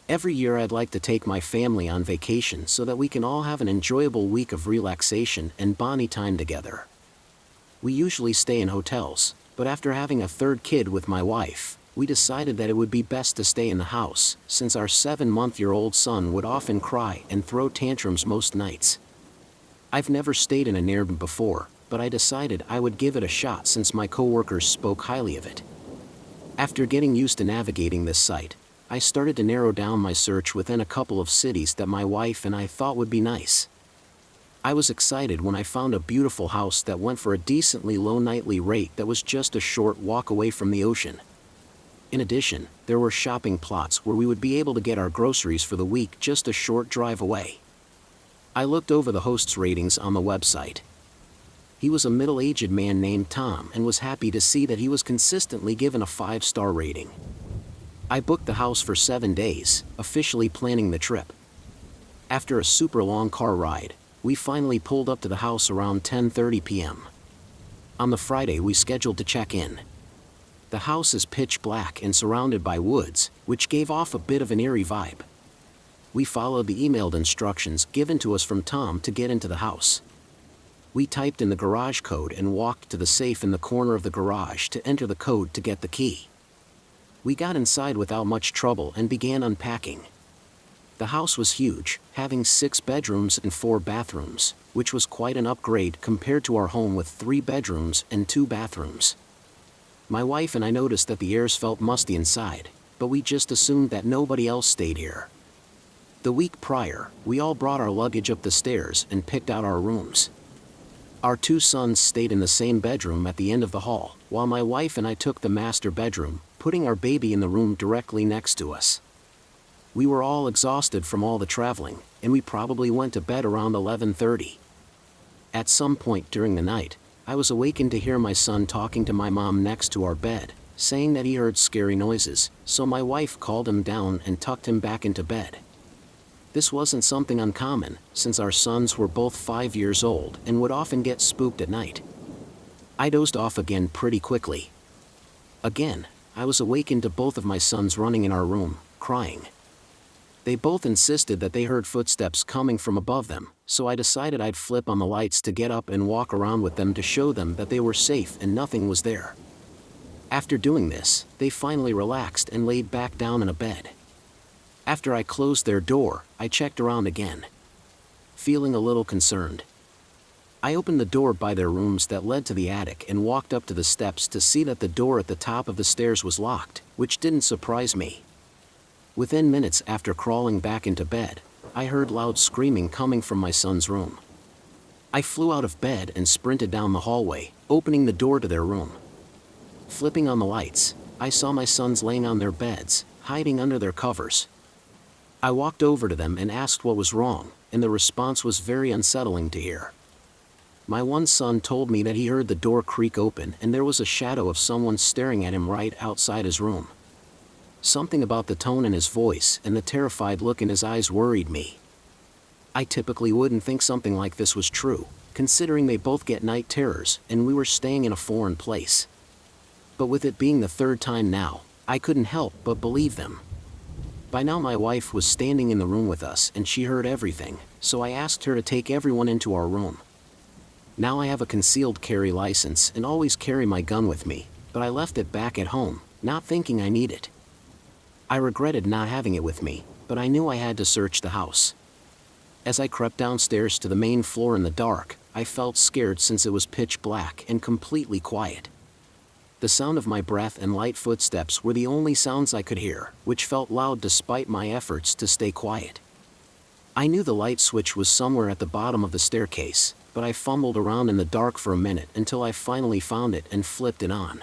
Every year I'd like to take my family on vacation so that we can all have an enjoyable week of relaxation and bonding time together. We usually stay in hotels, but after having a third kid with my wife, we decided that it would be best to stay in the house, since our 7-month-old son would often cry and throw tantrums most nights. I've never stayed in an Airbnb before, but I decided I would give it a shot since my coworkers spoke highly of it. After getting used to navigating this site, I started to narrow down my search within a couple of cities that my wife and I thought would be nice. I was excited when I found a beautiful house that went for a decently low nightly rate that was just a short walk away from the ocean. In addition, there were shopping plots where we would be able to get our groceries for the week just a short drive away. I looked over the host's ratings on the website. He was a middle-aged man named Tom and was happy to see that he was consistently given a 5-star rating. I booked the house for 7 days, officially planning the trip. After a super long car ride, we finally pulled up to the house around 10:30 p.m. On the Friday we scheduled to check in. The house is pitch black and surrounded by woods, which gave off a bit of an eerie vibe. We followed the emailed instructions given to us from Tom to get into the house. We typed in the garage code and walked to the safe in the corner of the garage to enter the code to get the key. We got inside without much trouble and began unpacking. The house was huge, having 6 bedrooms and 4 bathrooms, which was quite an upgrade compared to our home with 3 bedrooms and 2 bathrooms. My wife and I noticed that the airs felt musty inside, but we just assumed that nobody else stayed here. The week prior, we all brought our luggage up the stairs and picked out our rooms. Our 2 sons stayed in the same bedroom at the end of the hall, while my wife and I took the master bedroom, putting our baby in the room directly next to us. We were all exhausted from all the traveling, and we probably went to bed around 11:30. At some point during the night, I was awakened to hear my son talking to my mom next to our bed, saying that he heard scary noises, so my wife called him down and tucked him back into bed. This wasn't something uncommon, since our sons were both 5 years old and would often get spooked at night. I dozed off again pretty quickly. Again, I was awakened to both of my sons running in our room, crying. They both insisted that they heard footsteps coming from above them, so I decided I'd flip on the lights to get up and walk around with them to show them that they were safe and nothing was there. After doing this, they finally relaxed and laid back down in a bed. After I closed their door, I checked around again, feeling a little concerned. I opened the door by their rooms that led to the attic and walked up to the steps to see that the door at the top of the stairs was locked, which didn't surprise me. Within minutes after crawling back into bed, I heard loud screaming coming from my son's room. I flew out of bed and sprinted down the hallway, opening the door to their room. Flipping on the lights, I saw my sons laying on their beds, hiding under their covers. I walked over to them and asked what was wrong, and the response was very unsettling to hear. My one son told me that he heard the door creak open and there was a shadow of someone staring at him right outside his room. Something about the tone in his voice and the terrified look in his eyes worried me. I typically wouldn't think something like this was true, considering they both get night terrors and we were staying in a foreign place. But with it being the 3rd time now, I couldn't help but believe them. By now my wife was standing in the room with us and she heard everything, so I asked her to take everyone into our room. Now I have a concealed carry license and always carry my gun with me, but I left it back at home, not thinking I need it. I regretted not having it with me, but I knew I had to search the house. As I crept downstairs to the main floor in the dark, I felt scared since it was pitch black and completely quiet. The sound of my breath and light footsteps were the only sounds I could hear, which felt loud despite my efforts to stay quiet. I knew the light switch was somewhere at the bottom of the staircase, but I fumbled around in the dark for a minute until I finally found it and flipped it on.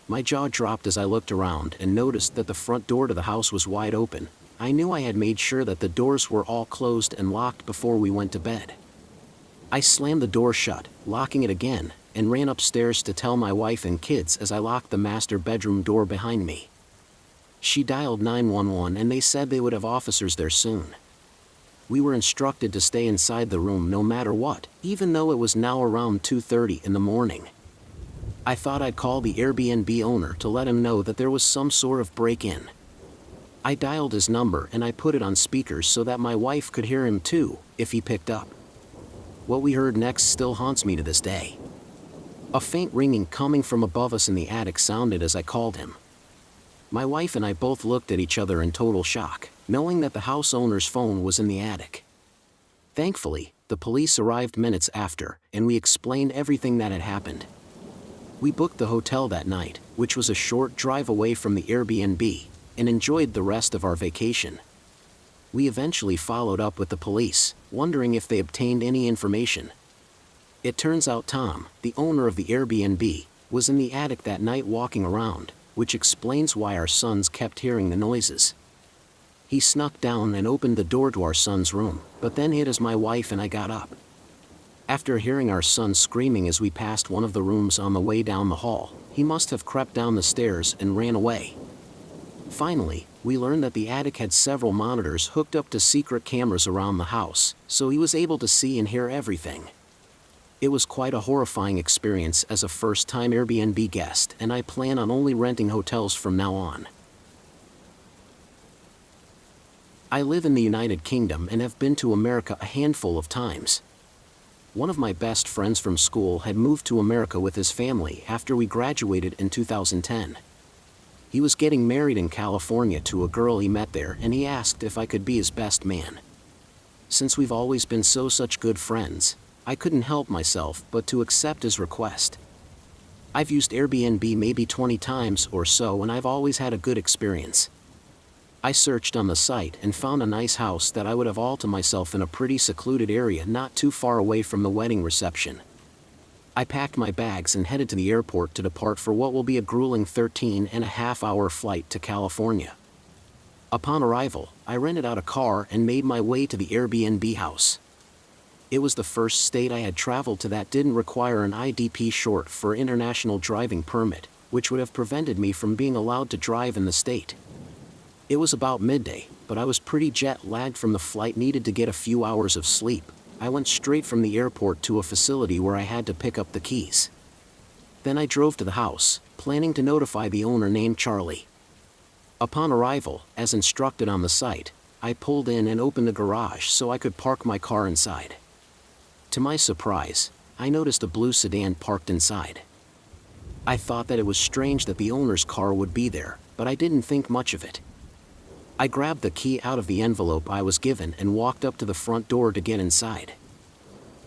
My jaw dropped as I looked around and noticed that the front door to the house was wide open. I knew I had made sure that the doors were all closed and locked before we went to bed. I slammed the door shut, locking it again, and ran upstairs to tell my wife and kids as I locked the master bedroom door behind me. She dialed 911 and they said they would have officers there soon. We were instructed to stay inside the room no matter what, even though it was now around 2:30 in the morning. I thought I'd call the Airbnb owner to let him know that there was some sort of break-in. I dialed his number and I put it on speakers so that my wife could hear him too, if he picked up. What we heard next still haunts me to this day. A faint ringing coming from above us in the attic sounded as I called him. My wife and I both looked at each other in total shock, knowing that the house owner's phone was in the attic. Thankfully, the police arrived minutes after, and we explained everything that had happened. We booked the hotel that night, which was a short drive away from the Airbnb, and enjoyed the rest of our vacation. We eventually followed up with the police, wondering if they obtained any information. It turns out Tom, the owner of the Airbnb, was in the attic that night walking around, which explains why our sons kept hearing the noises. He snuck down and opened the door to our son's room, but then hid as my wife and I got up. After hearing our son screaming as we passed one of the rooms on the way down the hall, he must have crept down the stairs and ran away. Finally, we learned that the attic had several monitors hooked up to secret cameras around the house, so he was able to see and hear everything. It was quite a horrifying experience as a first-time Airbnb guest, and I plan on only renting hotels from now on. I live in the United Kingdom and have been to America a handful of times. One of my best friends from school had moved to America with his family after we graduated in 2010. He was getting married in California to a girl he met there, and he asked if I could be his best man. Since we've always been such good friends, I couldn't help myself but to accept his request. I've used Airbnb maybe 20 times or so, and I've always had a good experience. I searched on the site and found a nice house that I would have all to myself in a pretty secluded area not too far away from the wedding reception. I packed my bags and headed to the airport to depart for what will be a grueling 13.5-hour flight to California. Upon arrival, I rented out a car and made my way to the Airbnb house. It was the first state I had traveled to that didn't require an IDP, short for International Driving Permit, which would have prevented me from being allowed to drive in the state. It was about midday, but I was pretty jet-lagged from the flight, needed to get a few hours of sleep. I went straight from the airport to a facility where I had to pick up the keys. Then I drove to the house, planning to notify the owner named Charlie. Upon arrival, as instructed on the site, I pulled in and opened the garage so I could park my car inside. To my surprise, I noticed a blue sedan parked inside. I thought that it was strange that the owner's car would be there, but I didn't think much of it. I grabbed the key out of the envelope I was given and walked up to the front door to get inside.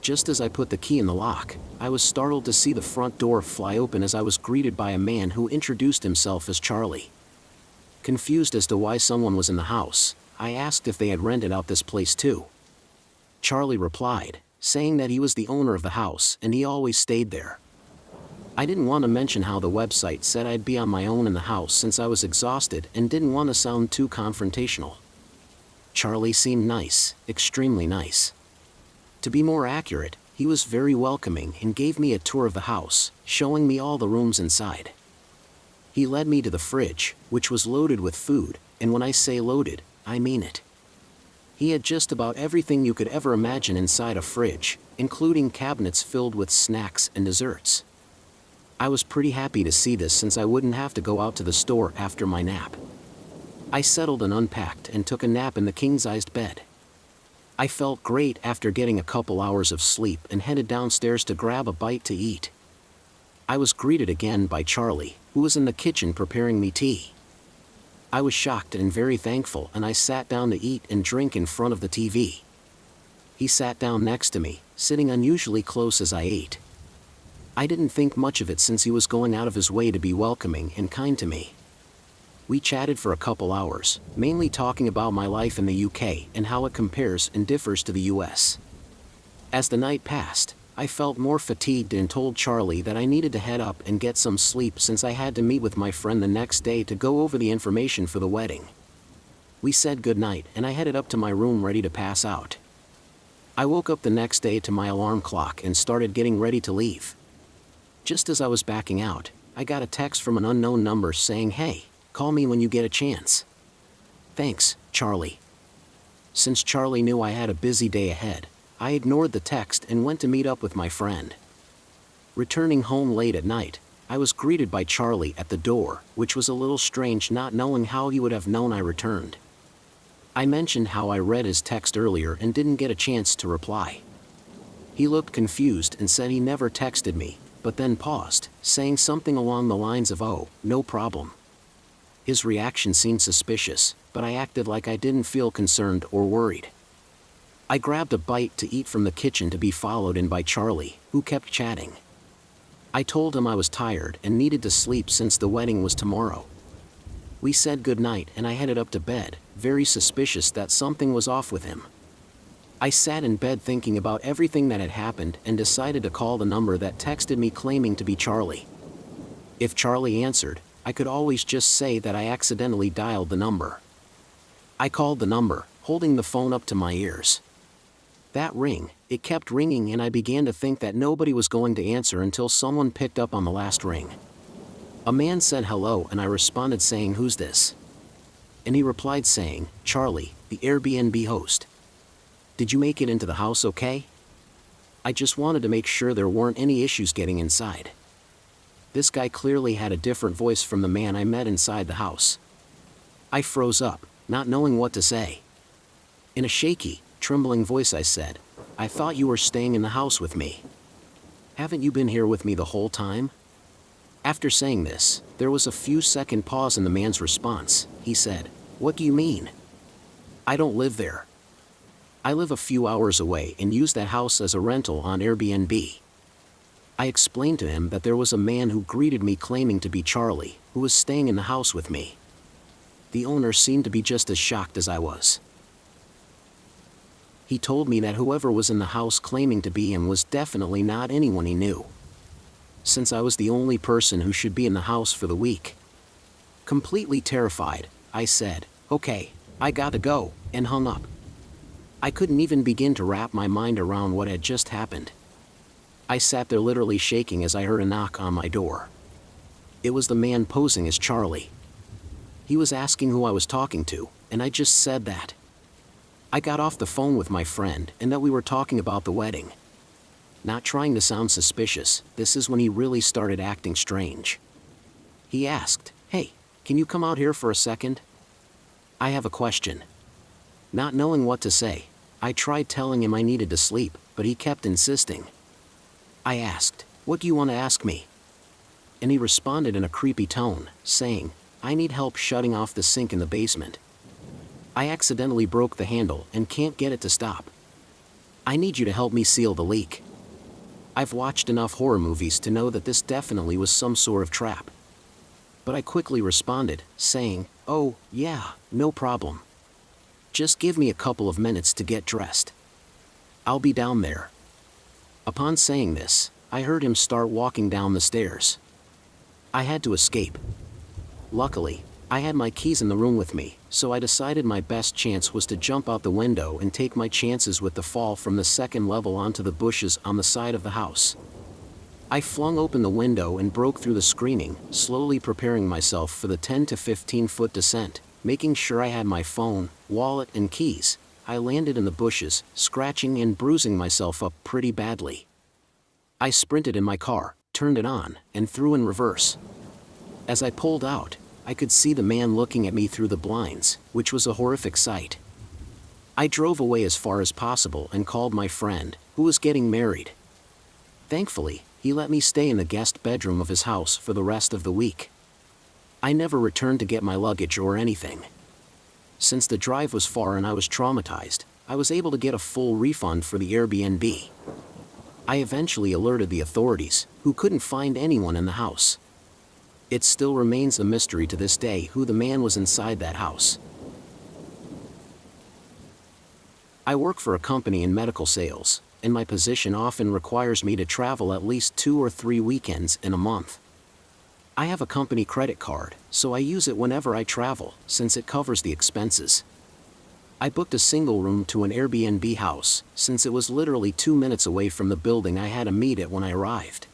Just as I put the key in the lock, I was startled to see the front door fly open as I was greeted by a man who introduced himself as Charlie. Confused as to why someone was in the house, I asked if they had rented out this place too. Charlie replied, saying that he was the owner of the house and he always stayed there. I didn't want to mention how the website said I'd be on my own in the house since I was exhausted and didn't want to sound too confrontational. Charlie seemed nice, extremely nice. To be more accurate, he was very welcoming and gave me a tour of the house, showing me all the rooms inside. He led me to the fridge, which was loaded with food, and when I say loaded, I mean it. He had just about everything you could ever imagine inside a fridge, including cabinets filled with snacks and desserts. I was pretty happy to see this since I wouldn't have to go out to the store after my nap. I settled and unpacked and took a nap in the king-sized bed. I felt great after getting a couple hours of sleep and headed downstairs to grab a bite to eat. I was greeted again by Charlie, who was in the kitchen preparing me tea. I was shocked and very thankful, and I sat down to eat and drink in front of the TV. He sat down next to me, sitting unusually close as I ate. I didn't think much of it since he was going out of his way to be welcoming and kind to me. We chatted for a couple hours, mainly talking about my life in the UK and how it compares and differs to the US. As the night passed, I felt more fatigued and told Charlie that I needed to head up and get some sleep since I had to meet with my friend the next day to go over the information for the wedding. We said goodnight and I headed up to my room ready to pass out. I woke up the next day to my alarm clock and started getting ready to leave. Just as I was backing out, I got a text from an unknown number saying, "Hey, call me when you get a chance." Thanks, Charlie. Since Charlie knew I had a busy day ahead, I ignored the text and went to meet up with my friend. Returning home late at night, I was greeted by Charlie at the door, which was a little strange not knowing how he would have known I returned. I mentioned how I read his text earlier and didn't get a chance to reply. He looked confused and said he never texted me, but then paused, saying something along the lines of, "Oh, no problem." His reaction seemed suspicious, but I acted like I didn't feel concerned or worried. I grabbed a bite to eat from the kitchen to be followed in by Charlie, who kept chatting. I told him I was tired and needed to sleep since the wedding was tomorrow. We said goodnight and I headed up to bed, very suspicious that something was off with him. I sat in bed thinking about everything that had happened and decided to call the number that texted me claiming to be Charlie. If Charlie answered, I could always just say that I accidentally dialed the number. I called the number, holding the phone up to my ears. That ring, it kept ringing and I began to think that nobody was going to answer until someone picked up on the last ring. A man said hello and I responded saying, "Who's this?" And he replied saying, "Charlie, the Airbnb host. Did you make it into the house okay? I just wanted to make sure there weren't any issues getting inside." This guy clearly had a different voice from the man I met inside the house. I froze up, not knowing what to say. In a shaky, trembling voice I said, "I thought you were staying in the house with me. Haven't you been here with me the whole time?" After saying this, there was a few-second pause in the man's response. He said, "What do you mean? I don't live there. I live a few hours away and use that house as a rental on Airbnb." I explained to him that there was a man who greeted me claiming to be Charlie, who was staying in the house with me. The owner seemed to be just as shocked as I was. He told me that whoever was in the house claiming to be him was definitely not anyone he knew, since I was the only person who should be in the house for the week. Completely terrified, I said, "Okay, I gotta go," and hung up. I couldn't even begin to wrap my mind around what had just happened. I sat there literally shaking as I heard a knock on my door. It was the man posing as Charlie. He was asking who I was talking to, and I just said that I got off the phone with my friend and that we were talking about the wedding. Not trying to sound suspicious, this is when he really started acting strange. He asked, "Hey, can you come out here for a second? I have a question." Not knowing what to say, I tried telling him I needed to sleep, but he kept insisting. I asked, "What do you want to ask me?" And he responded in a creepy tone, saying, "I need help shutting off the sink in the basement. I accidentally broke the handle and can't get it to stop. I need you to help me seal the leak." I've watched enough horror movies to know that this definitely was some sort of trap. But I quickly responded, saying, "Oh, yeah, no problem. Just give me a couple of minutes to get dressed. I'll be down there." Upon saying this, I heard him start walking down the stairs. I had to escape. Luckily, I had my keys in the room with me, so I decided my best chance was to jump out the window and take my chances with the fall from the second level onto the bushes on the side of the house. I flung open the window and broke through the screening, slowly preparing myself for the 10 to 15 foot descent. Making sure I had my phone, wallet, and keys, I landed in the bushes, scratching and bruising myself up pretty badly. I sprinted in my car, turned it on, and threw in reverse. As I pulled out, I could see the man looking at me through the blinds, which was a horrific sight. I drove away as far as possible and called my friend, who was getting married. Thankfully, he let me stay in the guest bedroom of his house for the rest of the week. I never returned to get my luggage or anything. Since the drive was far and I was traumatized, I was able to get a full refund for the Airbnb. I eventually alerted the authorities, who couldn't find anyone in the house. It still remains a mystery to this day who the man was inside that house. I work for a company in medical sales, and my position often requires me to travel at least 2 or 3 weekends in a month. I have a company credit card, so I use it whenever I travel, since it covers the expenses. I booked a single room to an Airbnb house, since it was literally 2 minutes away from the building I had to meet at when I arrived.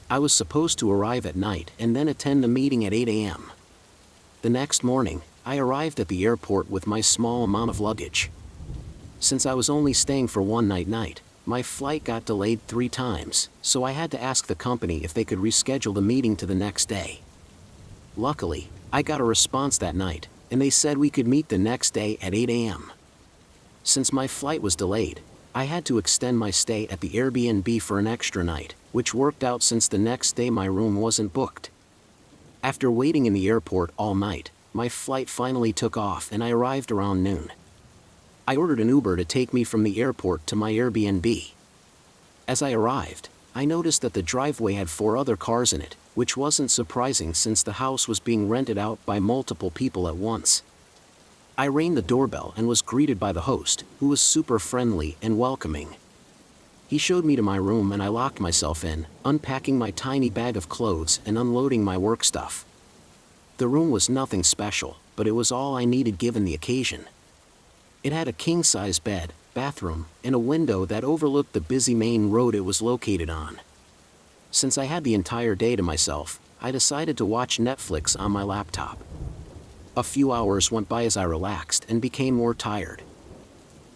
I was supposed to arrive at night and then attend the meeting at 8 a.m. The next morning, I arrived at the airport with my small amount of luggage. Since I was only staying for one night, my flight got delayed 3 times, so I had to ask the company if they could reschedule the meeting to the next day. Luckily, I got a response that night, and they said we could meet the next day at 8 a.m. Since my flight was delayed, I had to extend my stay at the Airbnb for an extra night, which worked out since the next day my room wasn't booked. After waiting in the airport all night, my flight finally took off and I arrived around noon. I ordered an Uber to take me from the airport to my Airbnb. As I arrived, I noticed that the driveway had 4 other cars in it, which wasn't surprising since the house was being rented out by multiple people at once. I rang the doorbell and was greeted by the host, who was super friendly and welcoming. He showed me to my room and I locked myself in, unpacking my tiny bag of clothes and unloading my work stuff. The room was nothing special, but it was all I needed given the occasion. It had a king-size bed, bathroom, and a window that overlooked the busy main road it was located on. Since I had the entire day to myself, I decided to watch Netflix on my laptop. A few hours went by as I relaxed and became more tired.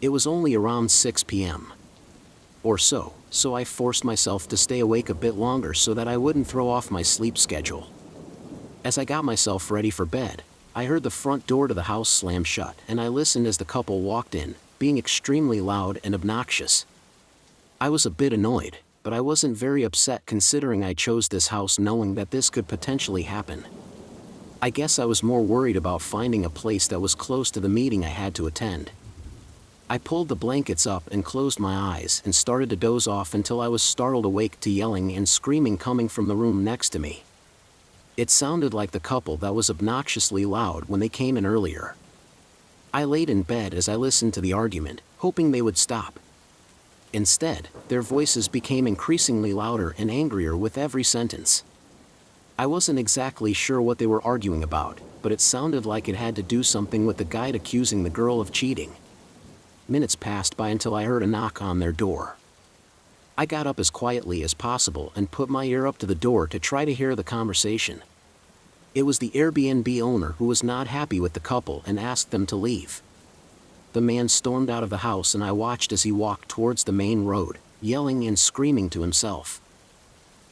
It was only around 6 p.m. or so I forced myself to stay awake a bit longer so that I wouldn't throw off my sleep schedule. As I got myself ready for bed, I heard the front door to the house slam shut and I listened as the couple walked in, being extremely loud and obnoxious. I was a bit annoyed, but I wasn't very upset considering I chose this house knowing that this could potentially happen. I guess I was more worried about finding a place that was close to the meeting I had to attend. I pulled the blankets up and closed my eyes and started to doze off until I was startled awake to yelling and screaming coming from the room next to me. It sounded like the couple that was obnoxiously loud when they came in earlier. I laid in bed as I listened to the argument, hoping they would stop. Instead, their voices became increasingly louder and angrier with every sentence. I wasn't exactly sure what they were arguing about, but it sounded like it had to do something with the guy accusing the girl of cheating. Minutes passed by until I heard a knock on their door. I got up as quietly as possible and put my ear up to the door to try to hear the conversation. It was the Airbnb owner who was not happy with the couple and asked them to leave. The man stormed out of the house and I watched as he walked towards the main road, yelling and screaming to himself.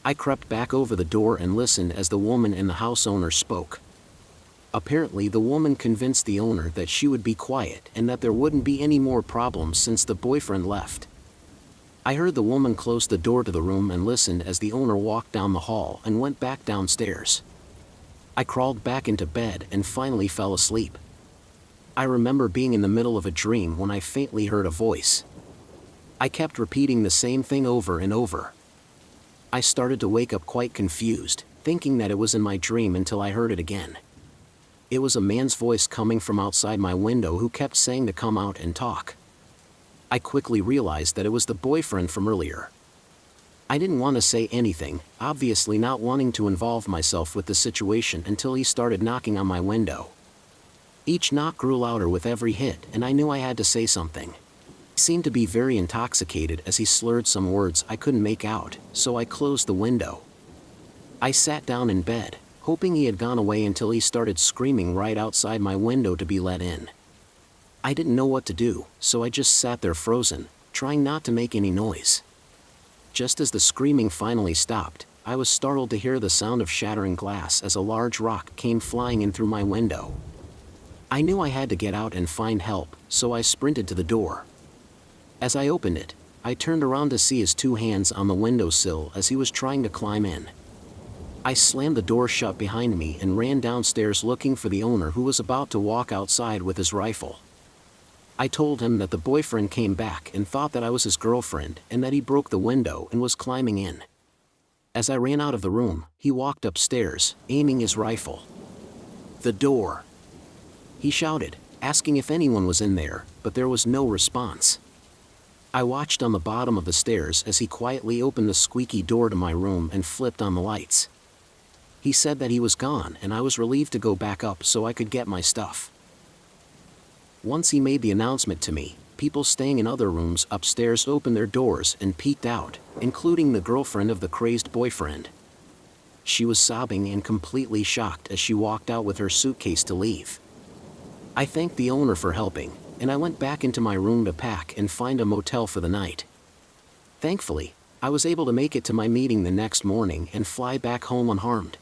I crept back over the door and listened as the woman and the house owner spoke. Apparently the woman convinced the owner that she would be quiet and that there wouldn't be any more problems since the boyfriend left. I heard the woman close the door to the room and listened as the owner walked down the hall and went back downstairs. I crawled back into bed and finally fell asleep. I remember being in the middle of a dream when I faintly heard a voice. I kept repeating the same thing over and over. I started to wake up quite confused, thinking that it was in my dream until I heard it again. It was a man's voice coming from outside my window who kept saying to come out and talk. I quickly realized that it was the boyfriend from earlier. I didn't want to say anything, obviously not wanting to involve myself with the situation until he started knocking on my window. Each knock grew louder with every hit and I knew I had to say something. He seemed to be very intoxicated as he slurred some words I couldn't make out, so I closed the window. I sat down in bed, hoping he had gone away until he started screaming right outside my window to be let in. I didn't know what to do, so I just sat there frozen, trying not to make any noise. Just as the screaming finally stopped, I was startled to hear the sound of shattering glass as a large rock came flying in through my window. I knew I had to get out and find help, so I sprinted to the door. As I opened it, I turned around to see his 2 hands on the windowsill as he was trying to climb in. I slammed the door shut behind me and ran downstairs looking for the owner who was about to walk outside with his rifle. I told him that the boyfriend came back and thought that I was his girlfriend and that he broke the window and was climbing in. As I ran out of the room, he walked upstairs, aiming his rifle. "The door!" he shouted, asking if anyone was in there, but there was no response. I watched on the bottom of the stairs as he quietly opened the squeaky door to my room and flipped on the lights. He said that he was gone and I was relieved to go back up so I could get my stuff. Once he made the announcement to me, people staying in other rooms upstairs opened their doors and peeked out, including the girlfriend of the crazed boyfriend. She was sobbing and completely shocked as she walked out with her suitcase to leave. I thanked the owner for helping, and I went back into my room to pack and find a motel for the night. Thankfully, I was able to make it to my meeting the next morning and fly back home unharmed.